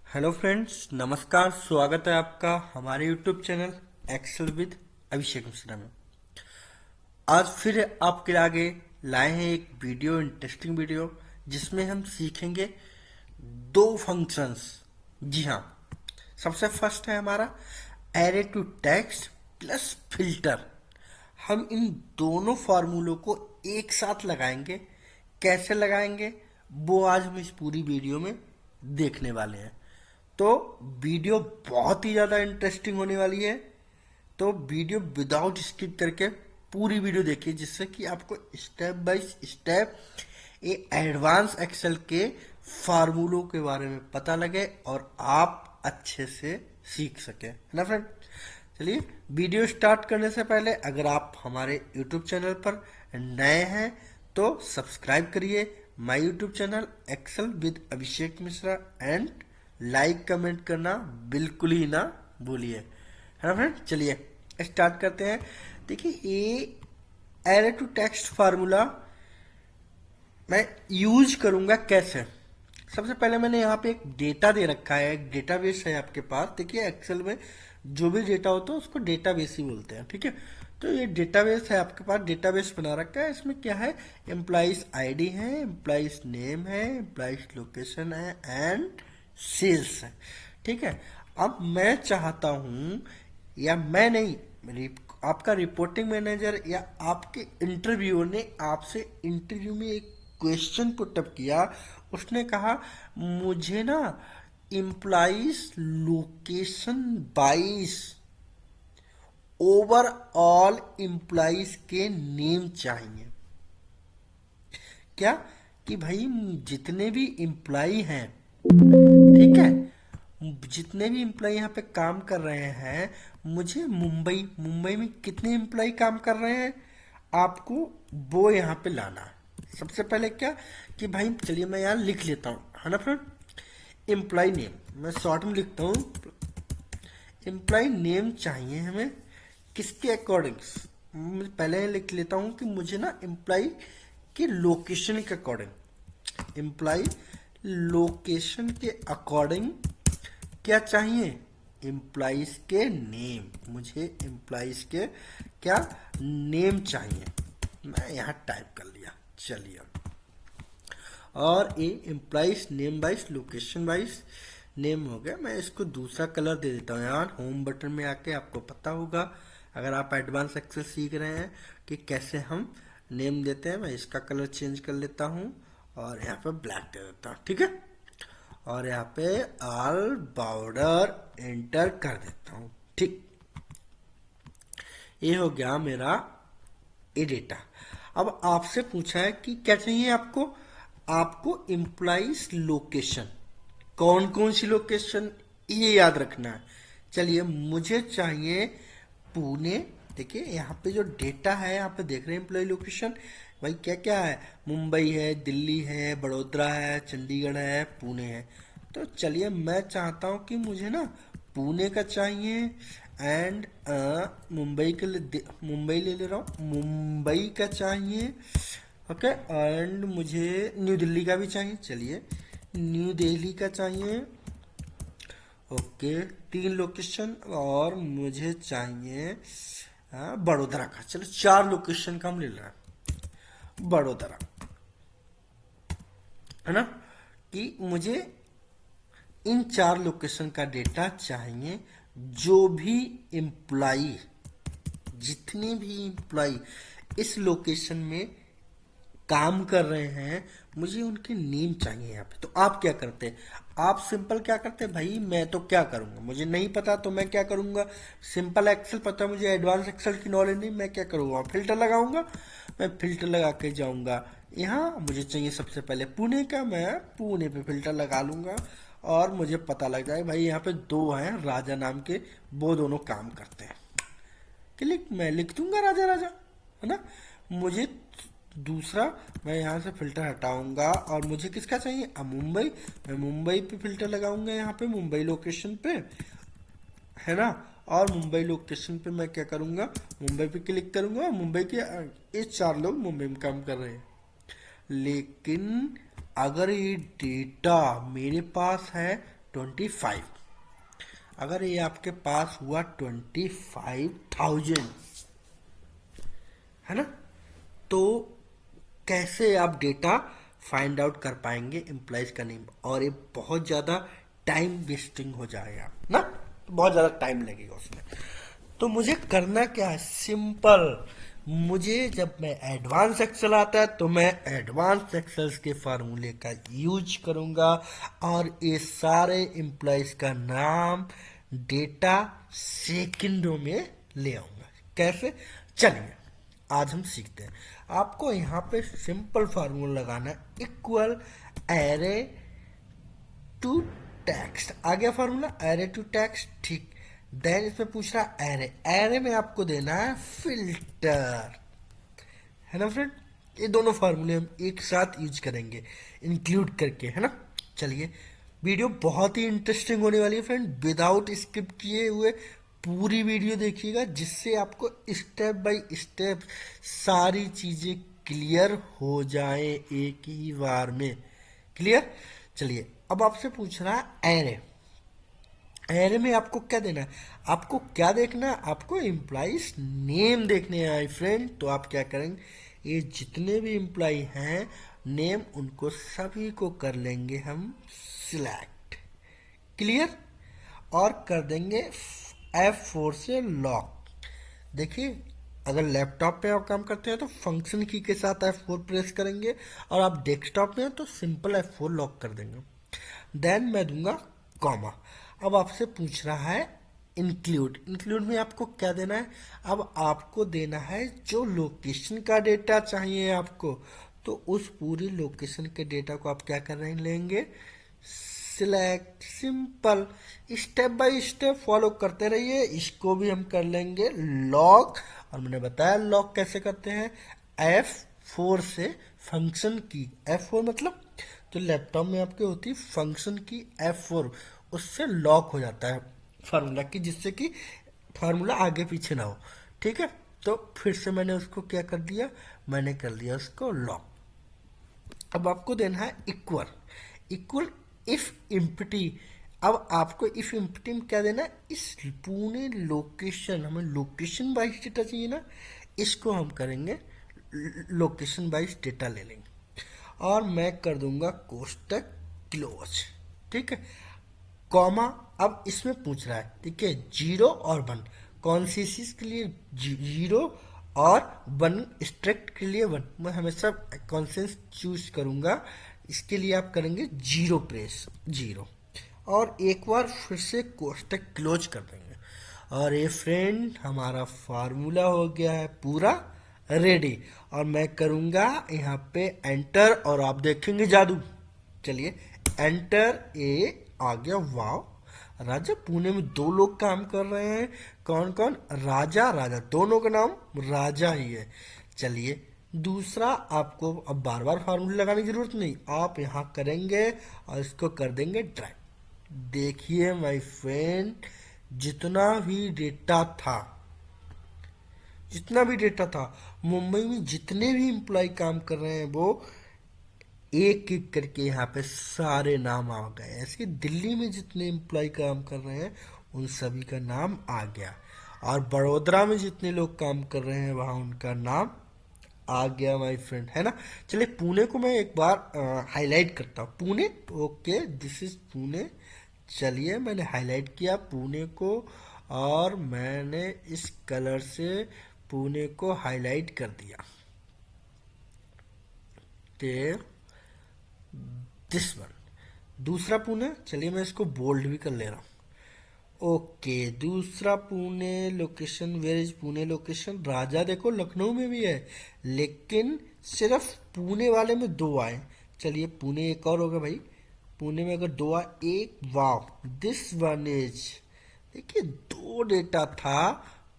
Hello friends, नमस्कार। स्वागत है आपका हमारे YouTube channel Excel with Abhishek Mishra में। आज फिर आपके आगे लाए हैं एक वीडियो, इंटरेस्टिंग वीडियो, जिसमें हम सीखेंगे दो फंक्शंस। जी हाँ, सबसे फर्स्ट है हमारा array to text plus filter. हम इन दोनों फार्मूलों को एक साथ लगाएंगे। कैसे लगाएंगे वो आज हम इस पूरी वीडियो में देखने वाले हैं। तो वीडियो बहुत ही ज़्यादा इंटरेस्टिंग होने वाली है। तो वीडियो विदाउट स्किप करके पूरी वीडियो देखिए, जिससे कि आपको स्टेप बाय स्टेप ये एडवांस एक्सेल के फार्मूलों के बारे में पता लगे और आप अच्छे से सीख सके, है ना फ्रेंड। चलिए वीडियो स्टार्ट करने से पहले अगर आप हमारे यूट्यूब चैनल पर नए हैं तो सब्सक्राइब करिए my YouTube channel Excel with Abhishek Mishra and like comment करना बिल्कुल ही ना भूलिए, है ना फ्रेंड। चलिए स्टार्ट करते हैं। देखिए ये एरे टू टेक्स्ट फार्मूला मैं यूज करूंगा कैसे। सबसे पहले मैंने यहाँ पे एक डेटा दे रखा है, एक डेटाबेस है आपके पास। देखिए एक्सेल में जो भी डेटा होता है उसको डेटाबेस ही बोलते हैं, ठीक है। तो ये डेटाबेस है आपके पास, डेटाबेस बना रखा है। इसमें क्या है, एम्प्लॉइज आईडी है, एम्प्लॉइज नेम है, एम्प्लॉइज लोकेशन है एंड सेल्स है, ठीक है। अब मैं चाहता हूँ, या मैं नहीं, आपका रिपोर्टिंग मैनेजर या आपके इंटरव्यूअर ने आपसे इंटरव्यू में एक क्वेश्चन पुटअप किया। उसने कहा मुझे ना implies location wise overall implies के नेम चाहिए। क्या कि भाई जितने भी इम्प्लाई हैं, ठीक है, जितने भी इम्प्लाई यहाँ पे काम कर रहे हैं, मुझे मुंबई मुंबई में कितने इम्प्लाई काम कर रहे हैं आपको वो यहाँ पे लाना है। सबसे पहले क्या कि भाई चलिए मैं यहाँ लिख लेता हूँ, है ना फ्रेंड। एम्प्लॉय नेम मैं शॉर्ट में लिखता हूँ। एम्प्लॉय नेम चाहिए हमें किसके अकॉर्डिंग। पहले लिख लेता हूँ कि मुझे ना एम्प्लॉय के लोकेशन के अकॉर्डिंग, एम्प्लॉय लोकेशन के अकॉर्डिंग क्या चाहिए, एम्प्लॉइज के नेम। मुझे एम्प्लॉइज के क्या नेम चाहिए। मैं यहाँ टाइप कर लिया। चलिए, और ये employees name wise location wise name हो गया। मैं इसको दूसरा कलर दे देता हूँ। यार होम बटन में आके आपको पता होगा, अगर आप एडवांस एक्सेल सीख रहे हैं कि कैसे हम नेम देते हैं। मैं इसका कलर चेंज कर लेता हूँ और यहाँ पे ब्लैक दे देता हूँ, ठीक है। और यहाँ पे ऑल बॉर्डर एंटर कर देता हूँ, ठीक। ये हो गया मेरा ये डेटा। अब आपसे पूछा है कि क्या चाहिए आपको, आपको इम्प्लाइज लोकेशन, कौन कौन सी लोकेशन, ये याद रखना है। चलिए मुझे चाहिए पुणे। देखिए यहाँ पे जो डेटा है, यहाँ पे देख रहे हैं एम्प्लॉय लोकेशन, भाई क्या क्या है, मुंबई है, दिल्ली है, बड़ोदरा है, चंडीगढ़ है, पुणे है। तो चलिए मैं चाहता हूँ कि मुझे ना पुणे का चाहिए एंड मुंबई के लिए मुंबई ले रहा हूँ, मुंबई का चाहिए, ओके। एंड मुझे न्यू दिल्ली का भी चाहिए। चलिए न्यू दिल्ली का चाहिए, ओके। तीन लोकेशन। और मुझे चाहिए बड़ोदरा का। चलो चार लोकेशन का हम ले रहे हैं, बड़ोदरा, है ना। कि मुझे इन चार लोकेशन का डेटा चाहिए। जो भी एम्प्लाई, जितने भी एम्प्लाई इस लोकेशन में काम कर रहे हैं, मुझे उनके नेम चाहिए यहाँ पे। तो आप क्या करते हैं, आप सिंपल क्या करते हैं, भाई मैं तो क्या करूँगा, मुझे नहीं पता तो मैं क्या करूँगा, सिंपल एक्सेल पता है मुझे, एडवांस एक्सेल की नॉलेज नहीं, मैं क्या करूँगा, फिल्टर लगाऊंगा। मैं फिल्टर लगा के जाऊँगा यहाँ, मुझे चाहिए सबसे पहले पुणे का, मैं पुणे पे फिल्टर लगा लूँगा और मुझे पता लग जाए भाई यहाँ पे दो हैं राजा नाम के, वो दोनों काम करते हैं। क्लिक मैं लिख दूंगा राजा राजा, है ना। मुझे दूसरा, मैं यहाँ से फिल्टर हटाऊंगा और मुझे किसका चाहिए, मुंबई। मैं मुंबई पे फिल्टर लगाऊंगा, यहाँ पे मुंबई लोकेशन पे, है ना। और मुंबई लोकेशन पे मैं क्या करूँगा, मुंबई पे क्लिक करूँगा। मुंबई के ये चार लोग मुंबई में काम कर रहे हैं। लेकिन अगर ये डेटा मेरे पास है 25। अगर ये आपके पास हुआ 25,000, है ना, तो कैसे आप डेटा फाइंड आउट कर पाएंगे एम्प्लॉयज का नेम? और ये बहुत ज्यादा टाइम वेस्टिंग हो जाएगा ना, बहुत ज्यादा टाइम लगेगा उसमें। तो मुझे करना क्या है, सिंपल। मुझे जब मैं एडवांस एक्सेल आता है तो मैं एडवांस एक्सेल के फार्मूले का यूज करूंगा और ये सारे एम्प्लॉयज का नाम, डेटा सेकंडों में ले आऊंगा। कैसे? चलिए आज हम सीखते हैं। आपको यहाँ पे सिंपल फार्मूला लगाना है, इक्वल एरे टू टेक्स्ट। आ गया फार्मूला, एरे टू टेक्स्ट, ठीक। देन इसमें पूछ रहा एरे, एरे में आपको देना है फिल्टर, है ना फ्रेंड। ये दोनों फार्मूले हम एक साथ यूज करेंगे इंक्लूड करके, है ना। चलिए, वीडियो बहुत ही इंटरेस्टिंग होने वाली है फ्रेंड, विदाउट स्किप किए हुए पूरी वीडियो देखिएगा, जिससे आपको स्टेप बाय स्टेप सारी चीजें क्लियर हो जाए एक ही बार में। क्लियर? चलिए, अब आपसे पूछ रहा है एरे। एरे में आपको क्या देना है, आपको क्या देखना है, आपको एम्प्लॉइज नेम देखने हैं माय फ्रेंड। तो आप क्या करेंगे, ये जितने भी एम्प्लॉय हैं नेम, उनको सभी को कर लेंगे हम सिलेक्ट। क्लियर? और कर देंगे F4 से लॉक। देखिए, अगर लैपटॉप पे आप काम करते हैं तो फंक्शन की के साथ F4 प्रेस करेंगे, और आप डेस्कटॉप में हैं तो सिंपल F4 लॉक कर देंगे। देन मैं दूंगा कॉमा। अब आपसे पूछ रहा है इंक्लूड। इंक्लूड में आपको क्या देना है, अब आपको देना है जो लोकेशन का डेटा चाहिए आपको, तो उस पूरी लोकेशन के डेटा को आप क्या कर रहे हैं, लेंगे select. Simple, step by step follow करते रहिए। इसको भी हम कर लेंगे लॉक, और मैंने बताया लॉक कैसे करते हैं, F4 से फंक्शन की। F4 मतलब जो लैपटॉप में आपके होती है फंक्शन की F4, उससे लॉक हो जाता है फार्मूला की, जिससे कि फार्मूला आगे पीछे ना हो। ठीक है, तो फिर से मैंने उसको क्या कर दिया, मैंने कर दिया उसको लॉक। अब आपको देना है इक्वल, इक्वल इफ इम्पटी। अब आपको इफ इम्पटी में क्या देना है, इस पूरे लोकेशन, हमें लोकेशन वाइज डेटा चाहिए ना, इसको हम करेंगे लोकेशन वाइज डेटा ले लेंगे, और मैं कर दूंगा कोष्टक क्लोज। ठीक है, कॉमा। अब इसमें पूछ रहा है, ठीक है, 0 और 1, कौन सी चीज के लिए 0 और 1, स्ट्रिक्ट के लिए 1। मैं हमेशा कॉन्सेंस चूज करूंगा, इसके लिए आप करेंगे 0 प्रेस, 0, और एक बार फिर से कोष्टक क्लोज कर देंगे। और ये फ्रेंड हमारा फार्मूला हो गया है पूरा रेडी, और मैं करूंगा यहाँ पे एंटर, और आप देखेंगे जादू। चलिए एंटर, ए आ गया। वाह, राजा पुणे में 2 लोग काम कर रहे हैं। कौन कौन? राजा, राजा, दोनों का नाम राजा ही है। चलिए दूसरा, आपको अब बार बार फार्मूला लगाने की जरूरत नहीं, आप यहाँ करेंगे और इसको कर देंगे ड्रैग। देखिए माय फ्रेंड, जितना भी डेटा था, जितना भी डेटा था, मुंबई में जितने भी एम्प्लॉय काम कर रहे हैं, वो एक एक करके यहाँ पे सारे नाम आ गए। ऐसे दिल्ली में जितने एम्प्लॉय काम कर रहे हैं उन सभी का नाम आ गया, और बड़ोदरा में जितने लोग काम कर रहे हैं वहाँ उनका नाम आ गया माय फ्रेंड, है ना। चलिए पुणे को मैं एक बार हाईलाइट करता हूँ। Pune, okay, this is Pune. चलिए मैंने हाईलाइट किया पुणे को, और मैंने इस कलर से पुणे को हाईलाइट कर दिया। दिस वन, दूसरा पुणे। चलिए मैं इसको बोल्ड भी कर ले रहा हूँ। ओके, दूसरा Pune location, where is Pune location? राजा देखो लखनऊ में भी है, लेकिन सिर्फ पुणे वाले में 2 आए। चलिए पुणे एक और होगा भाई, पुणे में अगर 2 आए, एक, वाव, दिस वन इज, देखिए 2 डेटा था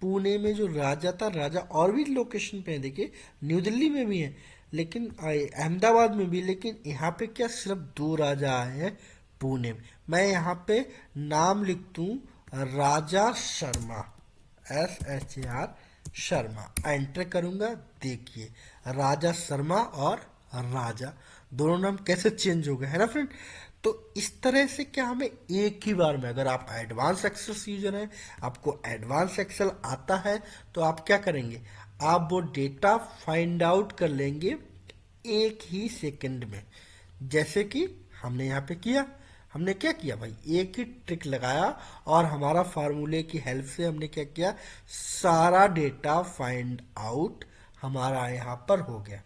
पुणे में जो राजा था। राजा और भी लोकेशन पे है, देखिए न्यू दिल्ली में भी है, लेकिन अहमदाबाद में भी, लेकिन यहाँ पे क्या सिर्फ 2 राजा आए हैं पुणे में। मैं यहाँ पे नाम लिख दूं राजा शर्मा, SHAR शर्मा, एंटर करूंगा। देखिए राजा शर्मा और राजा दोनों नाम कैसे चेंज हो गए, है ना फ्रेंड। तो इस तरह से क्या हमें एक ही बार में, अगर आप एडवांस एक्सेल यूजर हैं, आपको एडवांस एक्सेल आता है, तो आप क्या करेंगे, आप वो डेटा फाइंड आउट कर लेंगे एक ही सेकंड में। जैसे कि हमने यहाँ पे किया, हमने क्या किया भाई, एक ही ट्रिक लगाया और हमारा फार्मूले की हेल्प से हमने क्या किया, सारा डेटा फाइंड आउट हमारा यहाँ पर हो गया।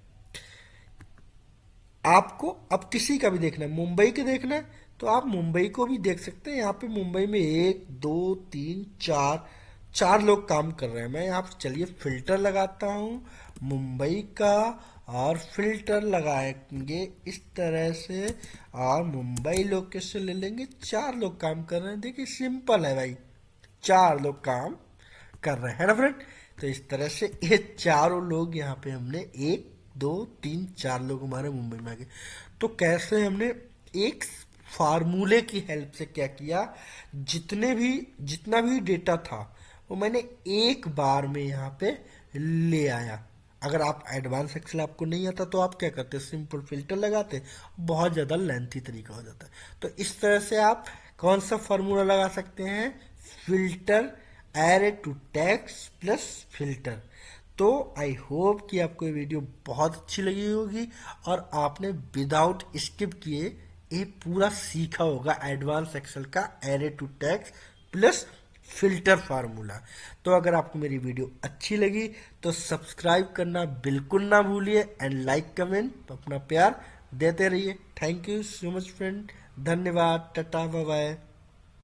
आपको अब किसी का भी देखना है, मुंबई के देखना है तो आप मुंबई को भी देख सकते हैं। यहाँ पे मुंबई में एक दो तीन चार, चार लोग काम कर रहे हैं। मैं यहाँ पे चलिए फिल्टर लगाता हूँ मुंबई का, और फिल्टर लगाएंगे इस तरह से, और मुंबई लोकेशन ले लेंगे। चार लोग काम कर रहे हैं, देखिए सिंपल है भाई, चार लोग काम कर रहे हैं ना फ्रेंड। तो इस तरह से ये चारों लोग यहाँ पे हमने, एक दो तीन चार लोग हमारे मुंबई में आ गए। तो कैसे हमने एक फार्मूले की हेल्प से क्या किया, जितना भी डेटा था वो मैंने एक बार में यहाँ पे ले आया। अगर आप एडवांस एक्सेल आपको नहीं आता तो आप क्या करते, सिंपल फिल्टर लगाते, बहुत ज़्यादा लेंथी तरीका हो जाता है। तो इस तरह से आप कौन सा फार्मूला लगा सकते हैं, filter array to text plus filter. तो आई होप कि आपको ये वीडियो बहुत अच्छी लगी होगी और आपने विदाउट स्किप किए ये पूरा सीखा होगा एडवांस एक्सेल का array to text plus filter formula. तो अगर आपको मेरी वीडियो अच्छी लगी तो सब्सक्राइब करना बिल्कुल ना भूलिए, एंड लाइक कमेंट अपना प्यार देते रहिए। Thank you so much friend, धन्यवाद, टाटा बाय बाय।